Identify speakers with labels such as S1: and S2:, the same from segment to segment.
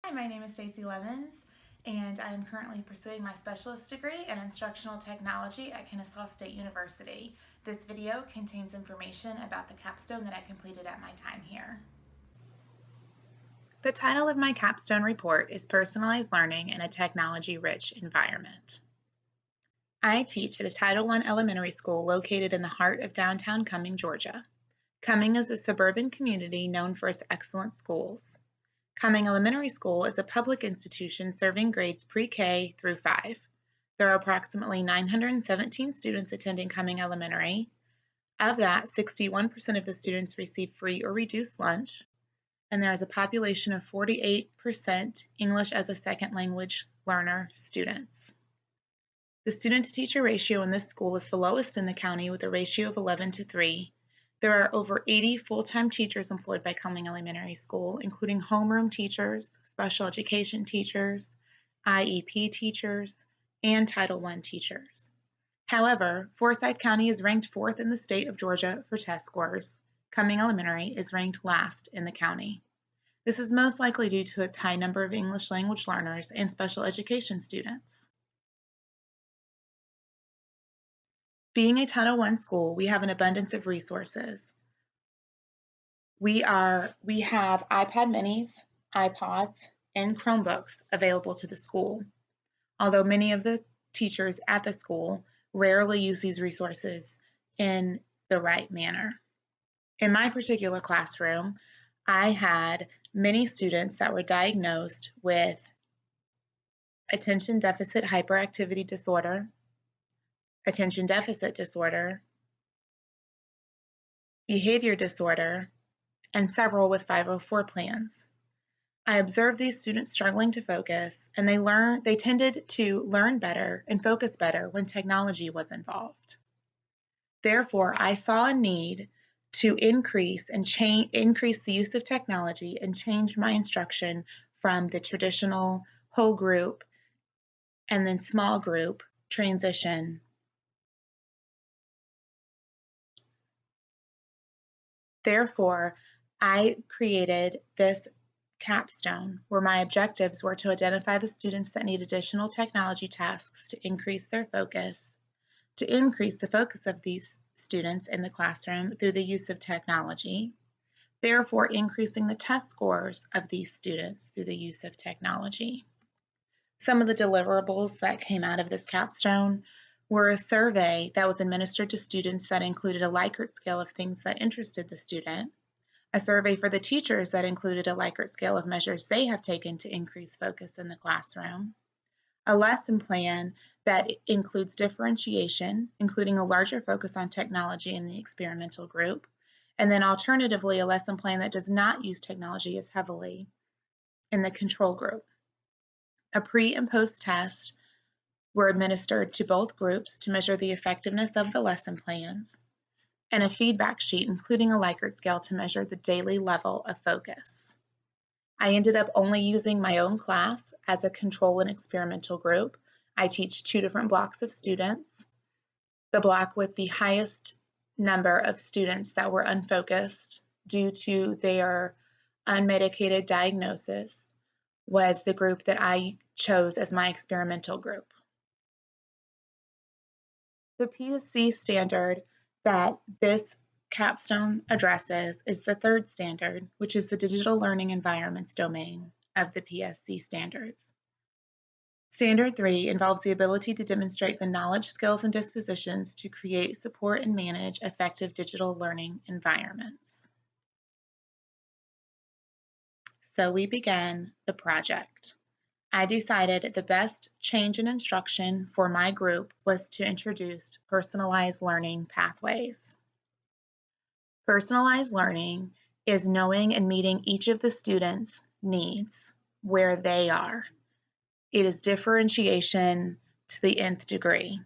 S1: Hi, my name is Stacey Lemons, and I am currently pursuing my specialist degree in instructional technology at Kennesaw State University. This video contains information about the capstone that I completed at my time here. The title of my capstone report is Personalized Learning in a Technology-Rich Environment. I teach at a Title I elementary school located in the heart of downtown Cumming, Georgia. Cumming is a suburban community known for its excellent schools. Cumming Elementary School is a public institution serving grades pre-K through 5. There are approximately 917 students attending Cumming Elementary. Of that, 61% of the students receive free or reduced lunch, and there is a population of 48% English as a second language learner students. The student-to-teacher ratio in this school is the lowest in the county with a ratio of 11:3. There are over 80 full-time teachers employed by Cumming Elementary School, including homeroom teachers, special education teachers, IEP teachers, and Title I teachers. However, Forsyth County is ranked 4th in the state of Georgia for test scores. Cumming Elementary is ranked last in the county. This is most likely due to its high number of English language learners and special education students. Being a Title I school, we have an abundance of resources. We have iPad minis, iPods, and Chromebooks available to the school, although many of the teachers at the school rarely use these resources in the right manner. In my particular classroom, I had many students that were diagnosed with attention deficit hyperactivity disorder, attention deficit disorder, behavior disorder, and several with 504 plans. I observed these students struggling to focus, and they tended to learn better and focus better when technology was involved. Therefore, I saw a need to increase the use of technology and change my instruction from the traditional whole group and then small group transition. Therefore, I created this capstone where my objectives were to identify the students that need additional technology tasks to increase their focus, to increase the focus of these students in the classroom through the use of technology, therefore increasing the test scores of these students through the use of technology. Some of the deliverables that came out of this capstone were a survey that was administered to students that included a Likert scale of things that interested the student, a survey for the teachers that included a Likert scale of measures they have taken to increase focus in the classroom, a lesson plan that includes differentiation, including a larger focus on technology in the experimental group, and then alternatively, a lesson plan that does not use technology as heavily in the control group. A pre and post test were administered to both groups to measure the effectiveness of the lesson plans, and a feedback sheet, including a Likert scale to measure the daily level of focus. I ended up only using my own class as a control and experimental group. I teach 2 different blocks of students. The block with the highest number of students that were unfocused due to their unmedicated diagnosis was the group that I chose as my experimental group. The PSC standard that this capstone addresses is the 3rd standard, which is the Digital Learning Environments domain of the PSC standards. Standard 3 involves the ability to demonstrate the knowledge, skills, and dispositions to create, support, and manage effective digital learning environments. So we began the project. I decided the best change in instruction for my group was to introduce personalized learning pathways. Personalized learning is knowing and meeting each of the students' needs where they are. It is differentiation to the nth degree.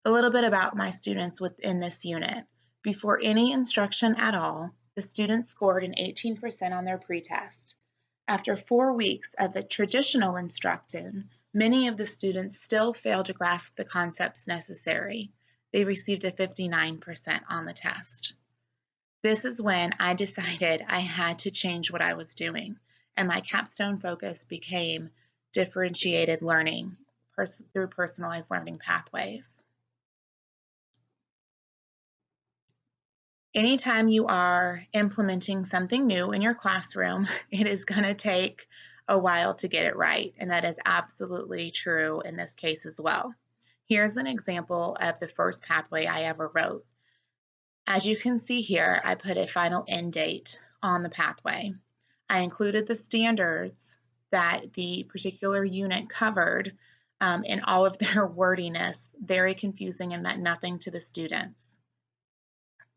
S1: A little bit about my students within this unit. Before any instruction at all, the students scored an 18% on their pretest. After 4 weeks of the traditional instruction, many of the students still failed to grasp the concepts necessary. They received a 59% on the test. This is when I decided I had to change what I was doing, and my capstone focus became differentiated learning through personalized learning pathways. Anytime you are implementing something new in your classroom, it is going to take a while to get it right, and that is absolutely true in this case as well. Here's an example of the first pathway I ever wrote. As you can see here, I put a final end date on the pathway. I included the standards that the particular unit covered in all of their wordiness, very confusing and meant nothing to the students.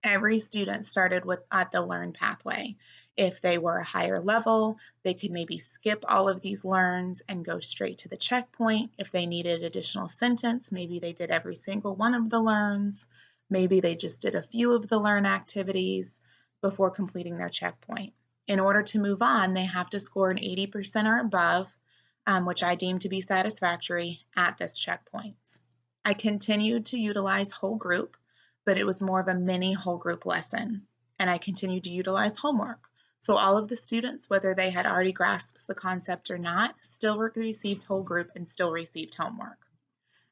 S1: Every student started at the learn pathway. If they were a higher level, they could maybe skip all of these learns and go straight to the checkpoint. If they needed additional sentence, maybe they did every single one of the learns. Maybe they just did a few of the learn activities before completing their checkpoint. In order to move on, they have to score an 80% or above, which I deem to be satisfactory at this checkpoint. I continued to utilize whole group, but it was more of a mini whole group lesson. And I continued to utilize homework. So all of the students, whether they had already grasped the concept or not, still received whole group and still received homework.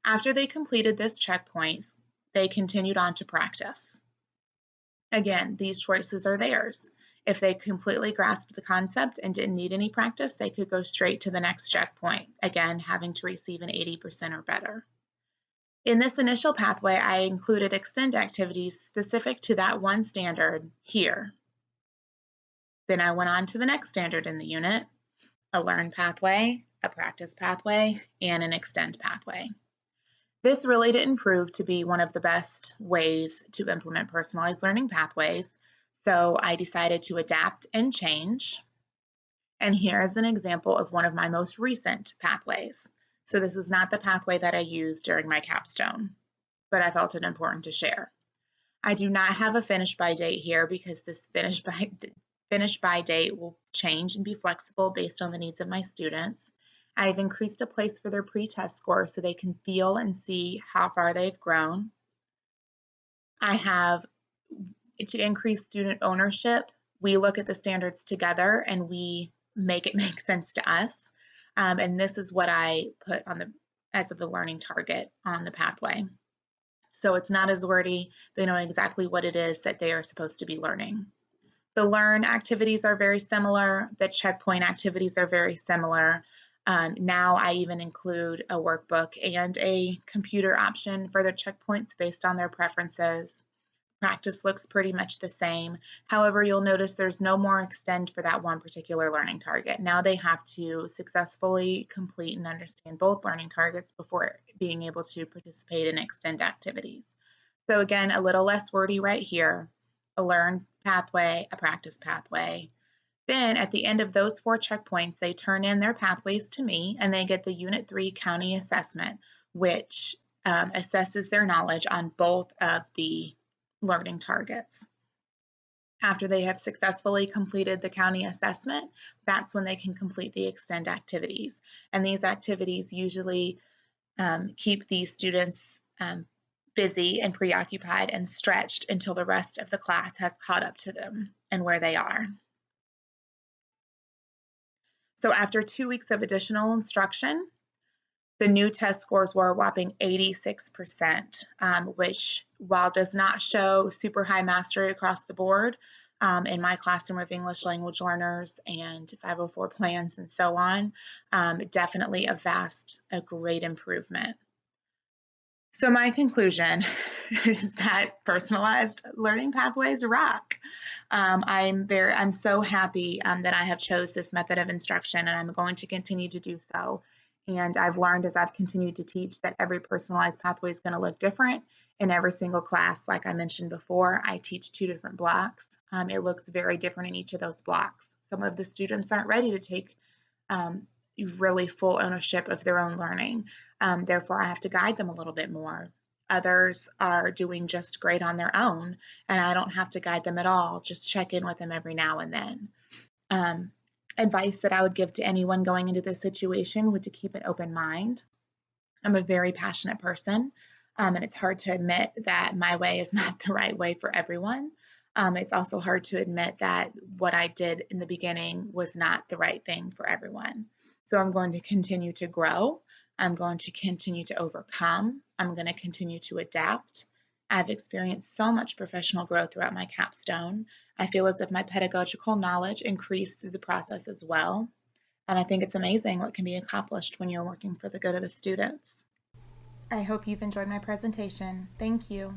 S1: After they completed this checkpoint, they continued on to practice. Again, these choices are theirs. If they completely grasped the concept and didn't need any practice, they could go straight to the next checkpoint, again, having to receive an 80% or better. In this initial pathway, I included extend activities specific to that one standard here. Then I went on to the next standard in the unit, a learn pathway, a practice pathway, and an extend pathway. This really didn't prove to be one of the best ways to implement personalized learning pathways, so I decided to adapt and change. And here is an example of one of my most recent pathways. So this is not the pathway that I used during my capstone, but I felt it important to share. I do not have a finish by date here because this finish by date will change and be flexible based on the needs of my students. I've increased a place for their pre-test score so they can feel and see how far they've grown. I have, to increase student ownership, we look at the standards together and we make it make sense to us. And this is what I put on as of the learning target on the pathway. So it's not as wordy. They know exactly what it is that they are supposed to be learning. The learn activities are very similar. The checkpoint activities are very similar. Now I even include a workbook and a computer option for their checkpoints based on their preferences. Practice looks pretty much the same. However, you'll notice there's no more extend for that one particular learning target. Now they have to successfully complete and understand both learning targets before being able to participate in extend activities. So again, a little less wordy right here, a learn pathway, a practice pathway. Then at the end of those 4 checkpoints, they turn in their pathways to me and they get the Unit 3 county assessment, which assesses their knowledge on both of the learning targets. After they have successfully completed the county assessment, that's when they can complete the extend activities. And these activities usually keep these students busy and preoccupied and stretched until the rest of the class has caught up to them and where they are. So after 2 weeks of additional instruction, the new test scores were a whopping 86%, which, while does not show super high mastery across the board, in my classroom of English language learners and 504 plans and so on, definitely a great improvement. So my conclusion is that personalized learning pathways rock. I'm so happy that I have chose this method of instruction, and I'm going to continue to do so. And I've learned as I've continued to teach that every personalized pathway is going to look different in every single class. Like I mentioned before, I teach 2 different blocks. It looks very different in each of those blocks. Some of the students aren't ready to take really full ownership of their own learning. Therefore, I have to guide them a little bit more. Others are doing just great on their own, and I don't have to guide them at all, just check in with them every now and then. Advice that I would give to anyone going into this situation would to keep an open mind. I'm a very passionate person, and it's hard to admit that my way is not the right way for everyone. It's also hard to admit that what I did in the beginning was not the right thing for everyone. So I'm going to continue to grow. I'm going to continue to overcome. I'm going to continue to adapt. I've experienced so much professional growth throughout my capstone. I feel as if my pedagogical knowledge increased through the process as well. And I think it's amazing what can be accomplished when you're working for the good of the students. I hope you've enjoyed my presentation. Thank you.